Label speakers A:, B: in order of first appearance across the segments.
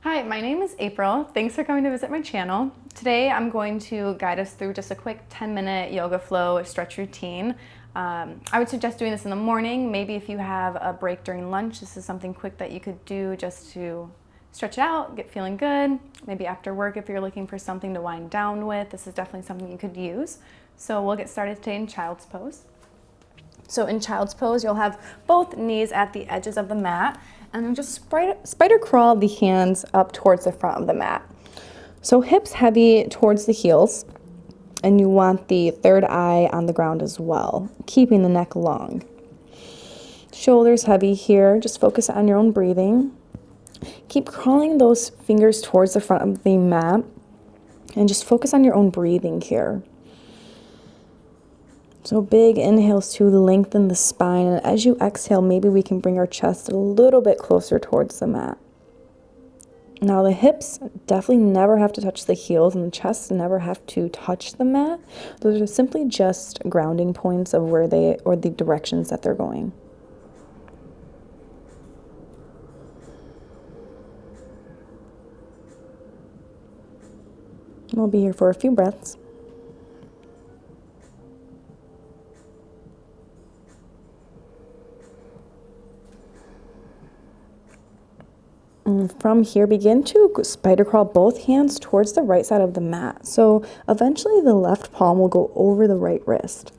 A: Hi, my name is April. Thanks for coming to visit my channel. Today I'm going to guide us through just a quick 10-minute yoga flow stretch routine. I would suggest doing this in the morning. Maybe if you have a break during lunch, this is something quick that you could do just to stretch it out, get feeling good. Maybe after work if you're looking for something to wind down with, this is definitely something you could use. So we'll get started today in Child's Pose. So in Child's Pose, you'll have both knees at the edges of the mat, and then just spider crawl the hands up towards the front of the mat. So hips heavy towards the heels, and you want the third eye on the ground as well, keeping the neck long. Shoulders heavy here, just focus on your own breathing. Keep crawling those fingers towards the front of the mat, and just focus on your own breathing here. So big inhales to lengthen the spine, and as you exhale, maybe we can bring our chest a little bit closer towards the mat. Now the hips definitely never have to touch the heels, and the chest never have to touch the mat. Those are simply just grounding points of where they, or the directions that they're going. We'll be here for a few breaths. And from here, begin to spider crawl both hands towards the right side of the mat. So eventually the left palm will go over the right wrist.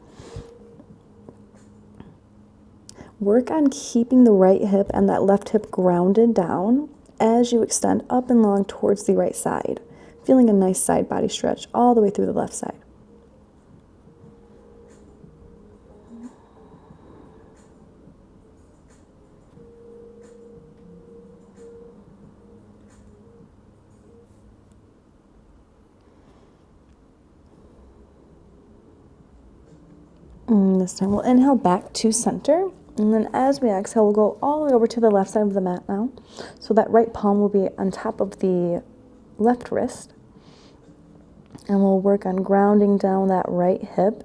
A: Work on keeping the right hip and that left hip grounded down as you extend up and long towards the right side, feeling a nice side body stretch all the way through the left side. And this time we'll inhale back to center, and then as we exhale, we'll go all the way over to the left side of the mat now. So that right palm will be on top of the left wrist, and we'll work on grounding down that right hip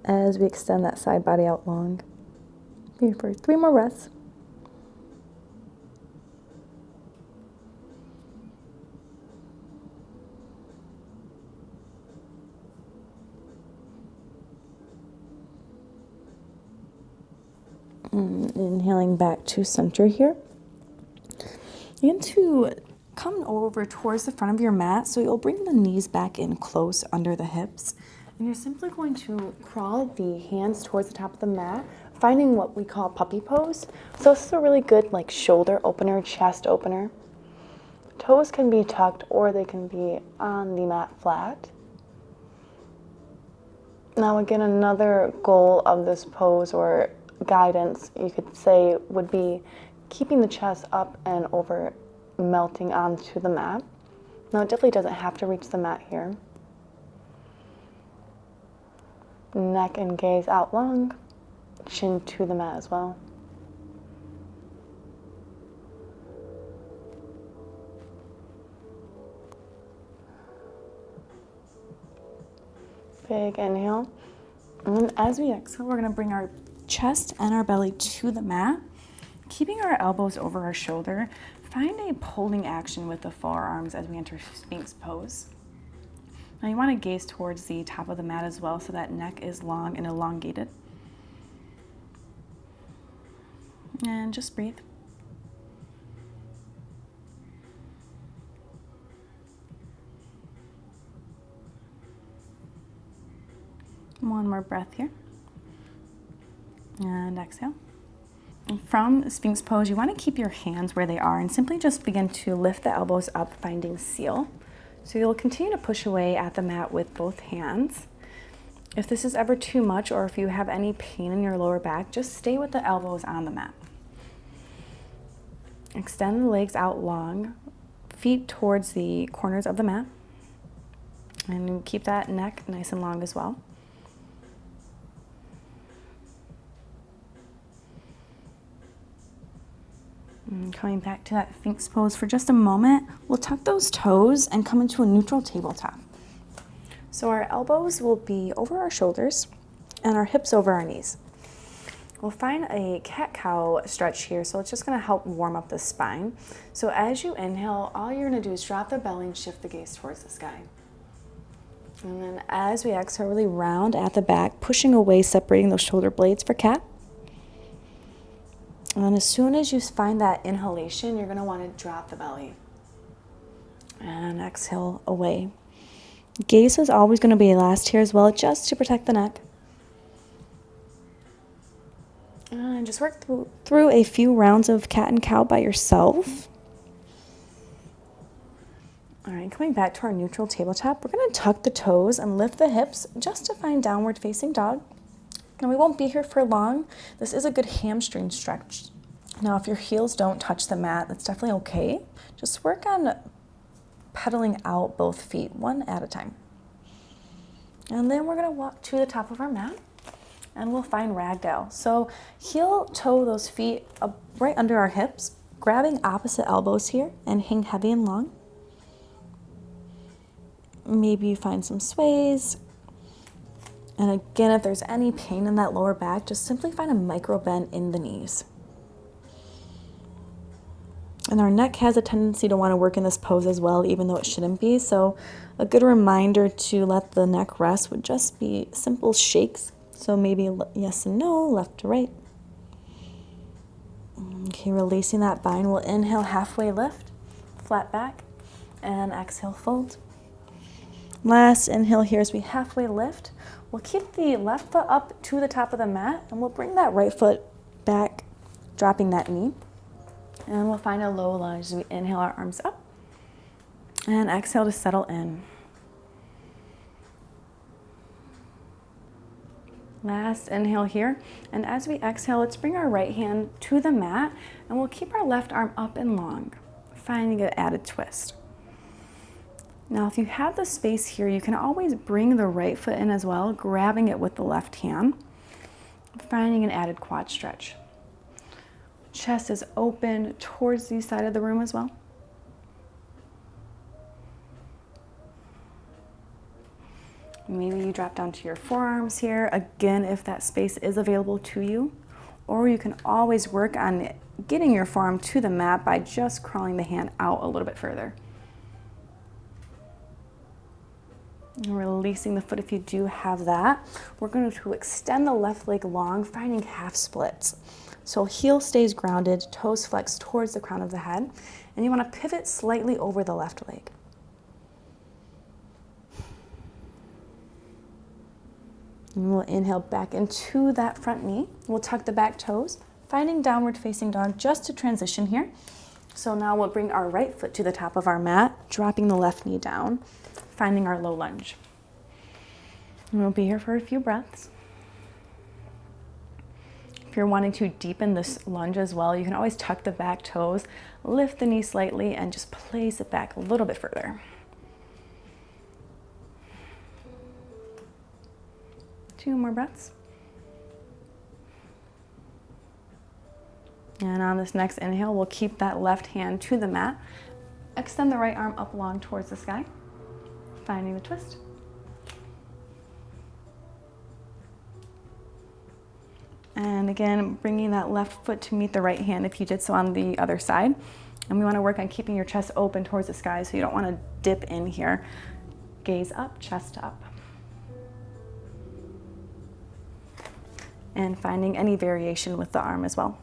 A: as we extend that side body out long. Here for 3 more breaths. Inhaling back to center here. Begin to come over towards the front of your mat, so you'll bring the knees back in close under the hips. And you're simply going to crawl the hands towards the top of the mat, finding what we call puppy pose. So this is a really good shoulder opener, chest opener. Toes can be tucked or they can be on the mat flat. Now again, another goal of this pose, or guidance you could say, would be keeping the chest up and over, melting onto the mat. Now it definitely doesn't have to reach the mat here. Neck and gaze out long, chin to the mat as well. Big inhale. And then as we exhale, we're going to bring our chest and our belly to the mat, keeping our elbows over our shoulder. Find a pulling action with the forearms as we enter Sphinx Pose. Now you want to gaze towards the top of the mat as well, so that neck is long and elongated. And just breathe. One more breath here. And exhale. And from Sphinx Pose, you want to keep your hands where they are and simply just begin to lift the elbows up, finding seal. So you'll continue to push away at the mat with both hands. If this is ever too much, or if you have any pain in your lower back, just stay with the elbows on the mat. Extend the legs out long, feet towards the corners of the mat, and keep that neck nice and long as well. And coming back to that Sphinx Pose for just a moment, we'll tuck those toes and come into a neutral tabletop. So our elbows will be over our shoulders and our hips over our knees. We'll find a cat-cow stretch here, so it's just gonna help warm up the spine. So as you inhale, all you're gonna do is drop the belly and shift the gaze towards the sky. And then as we exhale, really round at the back, pushing away, separating those shoulder blades for cat. And then as soon as you find that inhalation, you're gonna wanna drop the belly. And exhale away. Gaze is always gonna be last here as well, just to protect the neck. And just work through a few rounds of cat and cow by yourself. All right, coming back to our neutral tabletop, we're gonna tuck the toes and lift the hips just to find downward facing dog. Now we won't be here for long. This is a good hamstring stretch. Now if your heels don't touch the mat, that's definitely okay. Just work on pedaling out both feet, one at a time. And then we're gonna walk to the top of our mat and we'll find Ragdale. So heel toe those feet up right under our hips, grabbing opposite elbows here and hang heavy and long. Maybe you find some sways. And again, if there's any pain in that lower back, just simply find a micro bend in the knees. And our neck has a tendency to want to work in this pose as well, even though it shouldn't be. So a good reminder to let the neck rest would just be simple shakes. So maybe yes and no, left to right. Okay, releasing that bind. We'll inhale, halfway lift, flat back, and exhale, fold. Last inhale here as we halfway lift. We'll keep the left foot up to the top of the mat, and we'll bring that right foot back, dropping that knee. And we'll find a low lunge as we inhale our arms up, and exhale to settle in. Last inhale here, and as we exhale, let's bring our right hand to the mat, and we'll keep our left arm up and long, finding an added twist. Now, if you have the space here, you can always bring the right foot in as well, grabbing it with the left hand, finding an added quad stretch. Chest is open towards the side of the room as well. Maybe you drop down to your forearms here, again, if that space is available to you, or you can always work on getting your forearm to the mat by just crawling the hand out a little bit further. And releasing the foot if you do have that. We're going to extend the left leg long, finding half splits. So heel stays grounded, toes flex towards the crown of the head, and you want to pivot slightly over the left leg. And we'll inhale back into that front knee. We'll tuck the back toes, finding downward facing dog just to transition here. So now we'll bring our right foot to the top of our mat, dropping the left knee down, finding our low lunge. And we'll be here for a few breaths. If you're wanting to deepen this lunge as well, you can always tuck the back toes, lift the knee slightly, and just place it back a little bit further. 2 more breaths. And on this next inhale, we'll keep that left hand to the mat. Extend the right arm up long towards the sky, finding the twist. And again, bringing that left foot to meet the right hand if you did so on the other side. And we want to work on keeping your chest open towards the sky, so you don't want to dip in here. Gaze up, chest up. And finding any variation with the arm as well.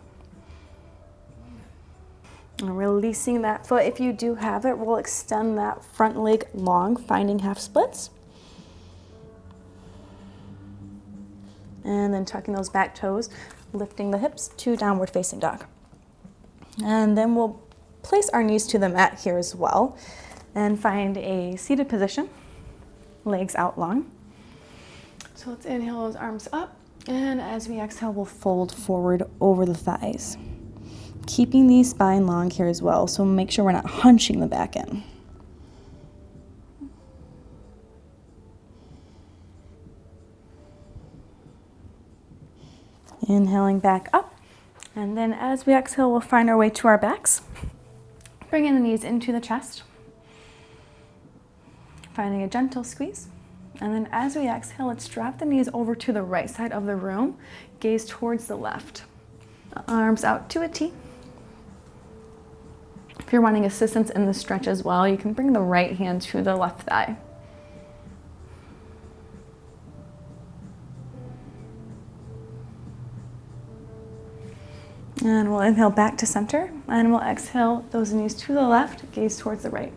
A: And releasing that foot if you do have it. We'll extend that front leg long, finding half splits. And then tucking those back toes, lifting the hips to downward facing dog. And then we'll place our knees to the mat here as well and find a seated position, legs out long. So let's inhale those arms up, and as we exhale, we'll fold forward over the thighs. Keeping the spine long here as well, so make sure we're not hunching the back in. Inhaling back up, and then as we exhale, we'll find our way to our backs. Bringing the knees into the chest, finding a gentle squeeze, And then as we exhale, let's drop the knees over to the right side of the room, gaze towards the left. Arms out to a T. If you're wanting assistance in the stretch as well, you can bring the right hand to the left thigh. And we'll inhale back to center, and we'll exhale those knees to the left, gaze towards the right.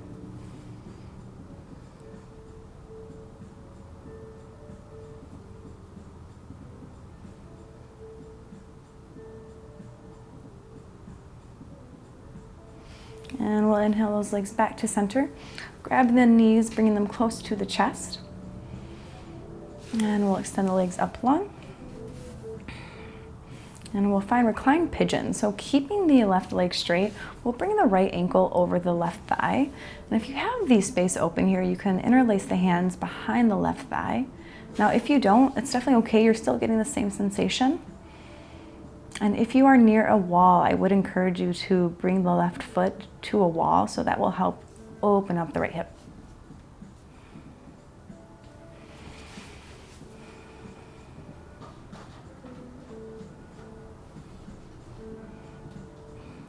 A: And we'll inhale those legs back to center. Grab the knees, bringing them close to the chest. And we'll extend the legs up long. And we'll find Recline Pigeon. So keeping the left leg straight, we'll bring the right ankle over the left thigh. And if you have the space open here, you can interlace the hands behind the left thigh. Now, if you don't, it's definitely okay. You're still getting the same sensation. And if you are near a wall, I would encourage you to bring the left foot to a wall, so that will help open up the right hip.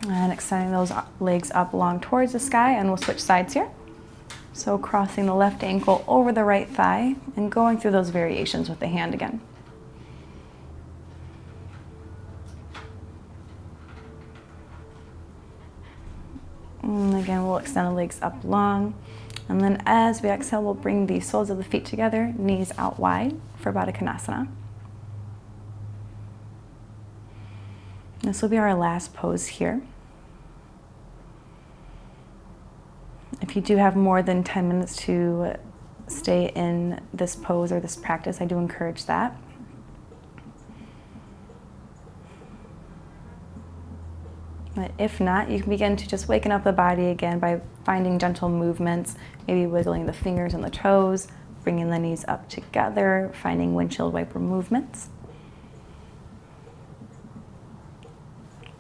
A: And extending those legs up long towards the sky, and we'll switch sides here. So crossing the left ankle over the right thigh and going through those variations with the hand again. And again, we'll extend the legs up long. And then as we exhale, we'll bring the soles of the feet together, knees out wide for Baddha Konasana. This will be our last pose here. If you do have more than 10 minutes to stay in this pose or this practice, I do encourage that. But if not, you can begin to just waken up the body again by finding gentle movements, maybe wiggling the fingers and the toes, bringing the knees up together, finding windshield wiper movements.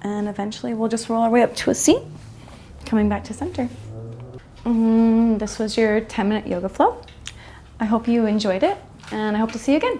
A: And eventually we'll just roll our way up to a seat, coming back to center. This was your 10-minute yoga flow. I hope you enjoyed it, and I hope to see you again.